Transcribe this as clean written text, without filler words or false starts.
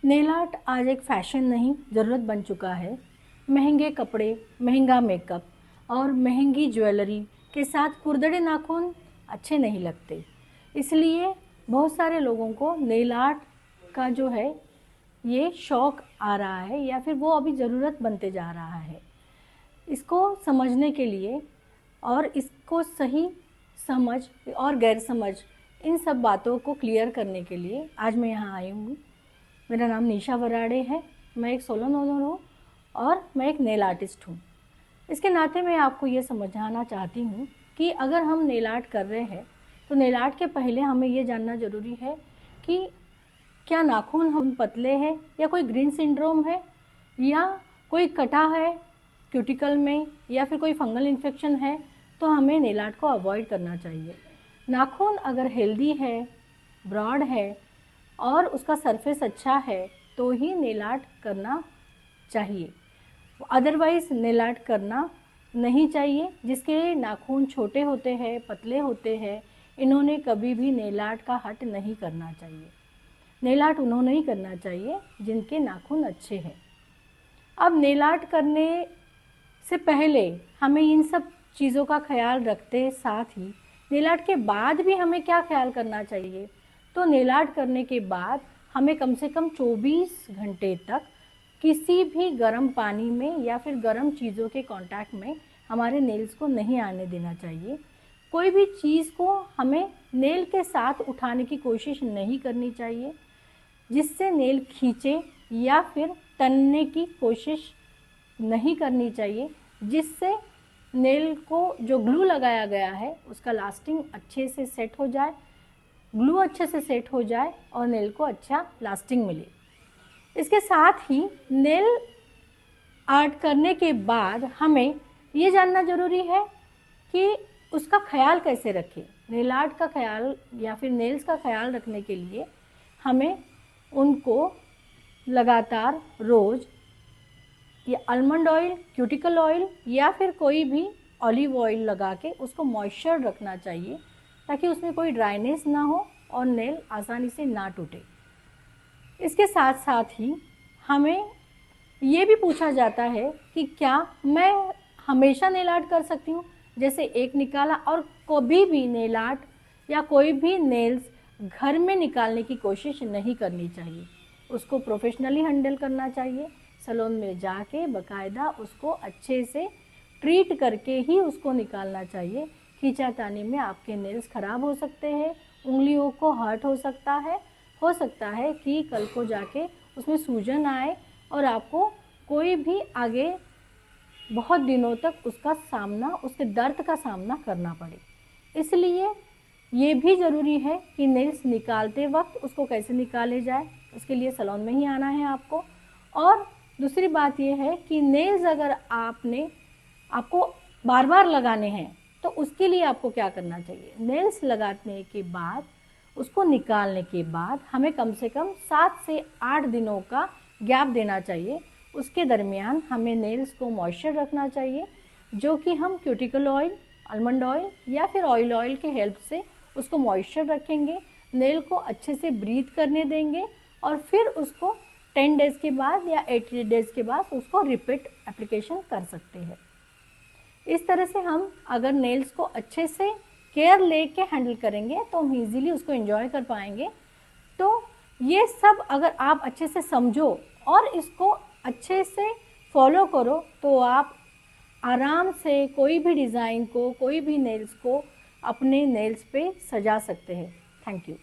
Nail art आज एक fashion नहीं, ज़रूरत बन चुका है। महंगे कपड़े, महंगा मेकअप और महंगी ज्वेलरी के साथ खुरदरे नाखून अच्छे नहीं लगते। इसलिए बहुत सारे लोगों को नेल आर्ट का जो है ये शौक़ आ रहा है या फिर वो अभी ज़रूरत बनते जा रहा है। इसको समझने के लिए और इसको सही समझ और गैर समझ इन सब बातों को क्लियर करने के लिए आज मैं यहाँ आई हूँ। मेरा नाम निशा वराड़े है, मैं एक सोलन ओनर हूँ और मैं एक नेल आर्टिस्ट हूँ। इसके नाते मैं आपको ये समझाना चाहती हूँ कि अगर हम नेल आर्ट कर रहे हैं तो नेल आर्ट के पहले हमें ये जानना ज़रूरी है कि क्या नाखून हम पतले हैं या कोई ग्रीन सिंड्रोम है या कोई कटा है क्यूटिकल में या फिर कोई फंगल इन्फेक्शन है, तो हमें नेल आर्ट को अवॉइड करना चाहिए। नाखून अगर हेल्दी है, ब्रॉड है और उसका सरफेस अच्छा है तो ही नेल आर्ट करना चाहिए, अदरवाइज़ नेल आर्ट करना नहीं चाहिए। जिसके नाखून छोटे होते हैं, पतले होते हैं, इन्होंने कभी भी नेल आर्ट का हट नहीं करना चाहिए। नेल आर्ट उन्होंने ही करना चाहिए जिनके नाखून अच्छे हैं। अब नेल आर्ट करने से पहले हमें इन सब चीज़ों का ख्याल रखते साथ ही नेल आर्ट के बाद भी हमें क्या ख्याल करना चाहिए, तो नेल आर्ट करने के बाद हमें कम से कम 24 घंटे तक किसी भी गर्म पानी में या फिर गर्म चीज़ों के कांटेक्ट में हमारे नेल्स को नहीं आने देना चाहिए। कोई भी चीज़ को हमें नेल के साथ उठाने की कोशिश नहीं करनी चाहिए जिससे नेल खींचे, या फिर तनने की कोशिश नहीं करनी चाहिए जिससे नेल को जो ग्लू लगाया गया है उसका लास्टिंग अच्छे से सेट हो जाए, ग्लू अच्छे से सेट हो जाए और नेल को अच्छा लास्टिंग मिले। इसके साथ ही नेल आर्ट करने के बाद हमें ये जानना ज़रूरी है कि उसका ख्याल कैसे रखें। नेल आर्ट का ख्याल या फिर नेल्स का ख्याल रखने के लिए हमें उनको लगातार रोज़ या आलमंड ऑयल, क्यूटिकल ऑयल या फिर कोई भी ऑलिव ऑयल लगा के उसको मॉइस्चर रखना चाहिए ताकि उसमें कोई ड्राइनेस ना हो और नेल आसानी से ना टूटे। इसके साथ साथ ही हमें ये भी पूछा जाता है कि क्या मैं हमेशा नेल आर्ट कर सकती हूँ, जैसे एक निकाला और कभी भी नेल आर्ट या कोई भी नेल्स घर में निकालने की कोशिश नहीं करनी चाहिए। उसको प्रोफेशनली हैंडल करना चाहिए। सैलून में जाके बाकायदा उसको अच्छे से ट्रीट करके ही उसको निकालना चाहिए। खींचातानी में आपके नेल्स ख़राब हो सकते हैं, उंगलियों को हर्ट हो सकता है कि कल को जाके उसमें सूजन आए और आपको कोई भी आगे बहुत दिनों तक उसके दर्द का सामना करना पड़े। इसलिए ये भी ज़रूरी है कि नेल्स निकालते वक्त उसको कैसे निकाले जाए, उसके लिए सैलून में ही आना है आपको। और दूसरी बात ये है कि नेल्स अगर आपको बार बार लगाने हैं तो उसके लिए आपको क्या करना चाहिए। नेल्स लगाने के बाद उसको निकालने के बाद हमें कम से कम 7 से 8 दिनों का गैप देना चाहिए। उसके दरमियान हमें नेल्स को मॉइस्चर रखना चाहिए, जो कि हम क्यूटिकल ऑयल, आलमंड ऑयल या फिर ऑयल के हेल्प से उसको मॉइस्चर रखेंगे, नेल को अच्छे से ब्रीथ करने देंगे और फिर उसको 10 डेज़ के बाद या 80 डेज़ के बाद उसको रिपीट एप्लीकेशन कर सकते हैं। इस तरह से हम अगर नेल्स को अच्छे से केयर लेके हैंडल करेंगे तो हम इजीली उसको एंजॉय कर पाएंगे। तो ये सब अगर आप अच्छे से समझो और इसको अच्छे से फॉलो करो तो आप आराम से कोई भी डिज़ाइन को, कोई भी नेल्स को अपने नेल्स पे सजा सकते हैं। Thank you.